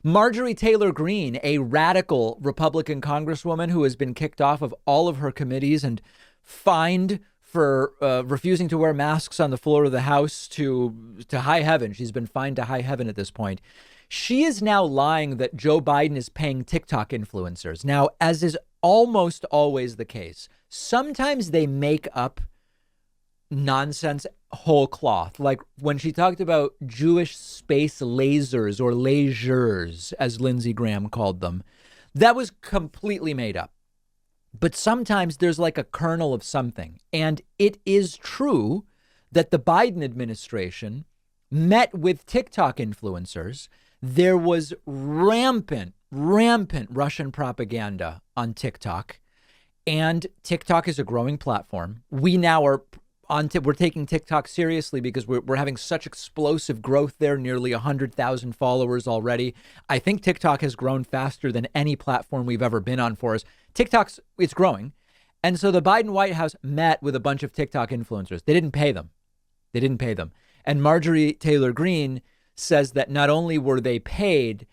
Marjorie Taylor Greene, a radical Republican congresswoman who has been kicked off of all of her committees and fined for refusing to wear masks on the floor of the House to high heaven. She's been fined to high heaven at this point. She is now lying that Joe Biden is paying TikTok influencers. Now, as is almost always the case, sometimes they make up nonsense whole cloth. Like when she talked about Jewish space lasers or lasers, as Lindsey Graham called them, that was completely made up. But sometimes there's like a kernel of something. And it is true that the Biden administration met with TikTok influencers. There was rampant Russian propaganda on TikTok. And TikTok is a growing platform. We now are we're taking TikTok seriously because we're having such explosive growth there, nearly 100,000 followers already. I think TikTok has grown faster than any platform we've ever been on for us. It's growing. And so the Biden White House met with a bunch of TikTok influencers. They didn't pay them. And Marjorie Taylor Greene says that not only were they paid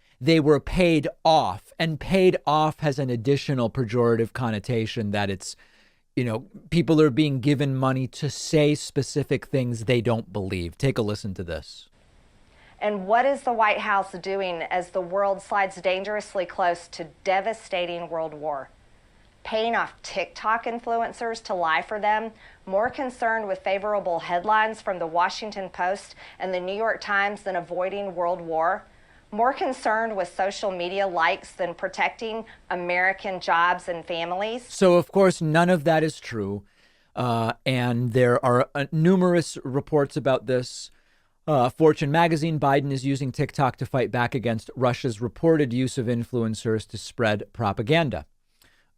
off, and paid off has an additional pejorative connotation that it's, people are being given money to say specific things they don't believe. Take a listen to this. And what is the White House doing as the world slides dangerously close to devastating world war? Paying off TikTok influencers to lie for them, more concerned with favorable headlines from the Washington Post and the New York Times than avoiding world war, more concerned with social media likes than protecting American jobs and families. So, of course, none of that is true. And there are numerous reports about this. Fortune magazine, Biden is using TikTok to fight back against Russia's reported use of influencers to spread propaganda.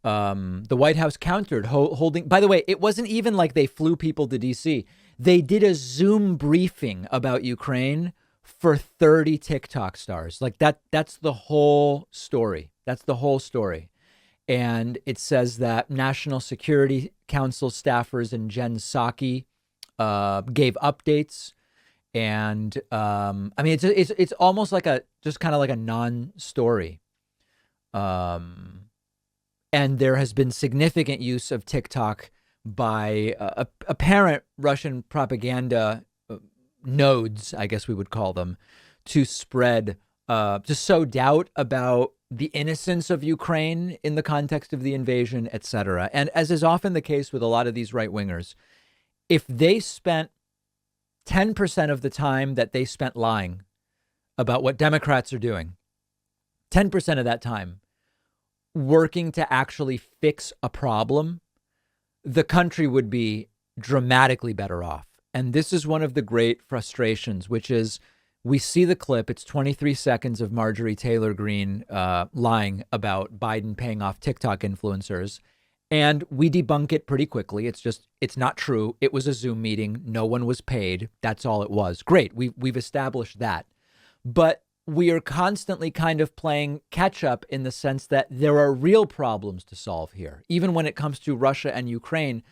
The White House countered holding. By the way, it wasn't even like they flew people to D.C. They did a Zoom briefing about Ukraine for 30 TikTok stars. Like that's the whole story. And it says that National Security Council staffers and Jen Psaki gave updates. And it's almost like just kind of like a non-story. And there has been significant use of TikTok by apparent Russian propaganda nodes, I guess we would call them, to spread, to sow doubt about the innocence of Ukraine in the context of the invasion, etc. And as is often the case with a lot of these right wingers, if they spent 10% of the time that they spent lying about what Democrats are doing, 10% of that time working to actually fix a problem, the country would be dramatically better off. And this is one of the great frustrations, which is we see the clip. It's 23 seconds of Marjorie Taylor Greene lying about Biden paying off TikTok influencers. And we debunk it pretty quickly. It's not true. It was a Zoom meeting. No one was paid. That's all it was. Great. We've established that. But we are constantly kind of playing catch up in the sense that there are real problems to solve here. Even when it comes to Russia and Ukraine,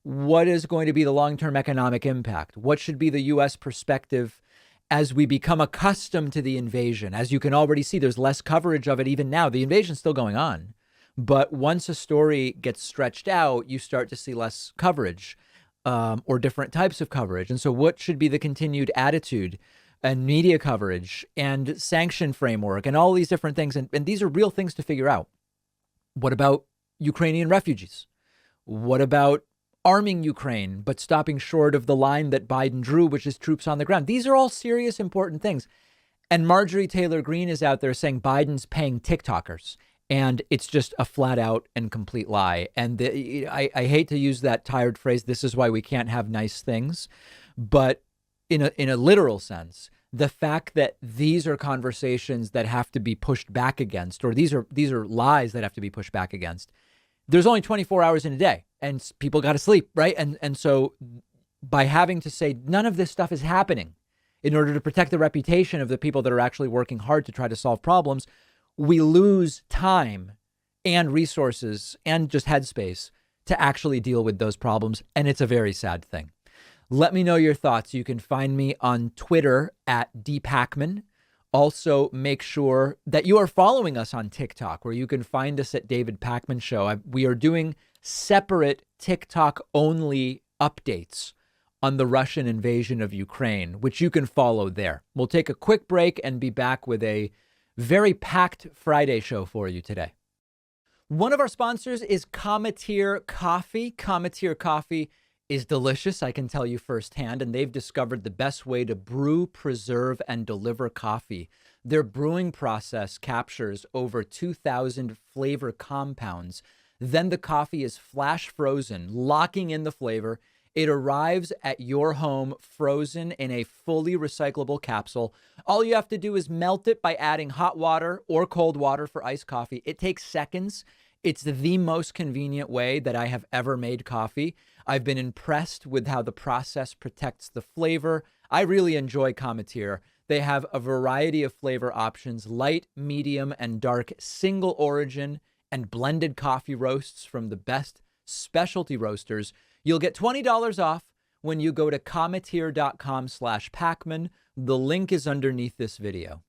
what is going to be the long-term economic impact? What should be the U.S. perspective as we become accustomed to the invasion? As you can already see, there's less coverage of it even now. The invasion's still going on. But once a story gets stretched out, you start to see less coverage or different types of coverage. And so what should be the continued attitude and media coverage and sanction framework and all these different things? And these are real things to figure out. What about Ukrainian refugees? What about arming Ukraine, but stopping short of the line that Biden drew, which is troops on the ground? These are all serious, important things. And Marjorie Taylor Greene is out there saying Biden's paying TikTokers. And it's just a flat out and complete lie. And I hate to use that tired phrase, this is why we can't have nice things. But in a literal sense, the fact that these are conversations that have to be pushed back against, or these are lies that have to be pushed back against. There's only 24 hours in a day and people got to sleep, right? And so by having to say none of this stuff is happening in order to protect the reputation of the people that are actually working hard to try to solve problems, we lose time and resources and just headspace to actually deal with those problems. And it's a very sad thing. Let me know your thoughts. You can find me on Twitter at @DPackman, Also, make sure that you are following us on TikTok, where you can find us at David Pakman Show. We are doing separate TikTok only updates on the Russian invasion of Ukraine, which you can follow there. We'll take a quick break and be back with a very packed Friday show for you today. One of our sponsors is Cometeer Coffee. Cometeer Coffee is delicious, I can tell you firsthand, and they've discovered the best way to brew, preserve, and deliver coffee. Their brewing process captures over 2,000 flavor compounds. Then the coffee is flash frozen, locking in the flavor. It arrives at your home frozen in a fully recyclable capsule. All you have to do is melt it by adding hot water or cold water for iced coffee. It takes seconds. It's the most convenient way that I have ever made coffee. I've been impressed with how the process protects the flavor. I really enjoy Cometeer. They have a variety of flavor options: light, medium, and dark single origin and blended coffee roasts from the best specialty roasters. You'll get $20 off when you go to cometeer.com/Pacman. The link is underneath this video.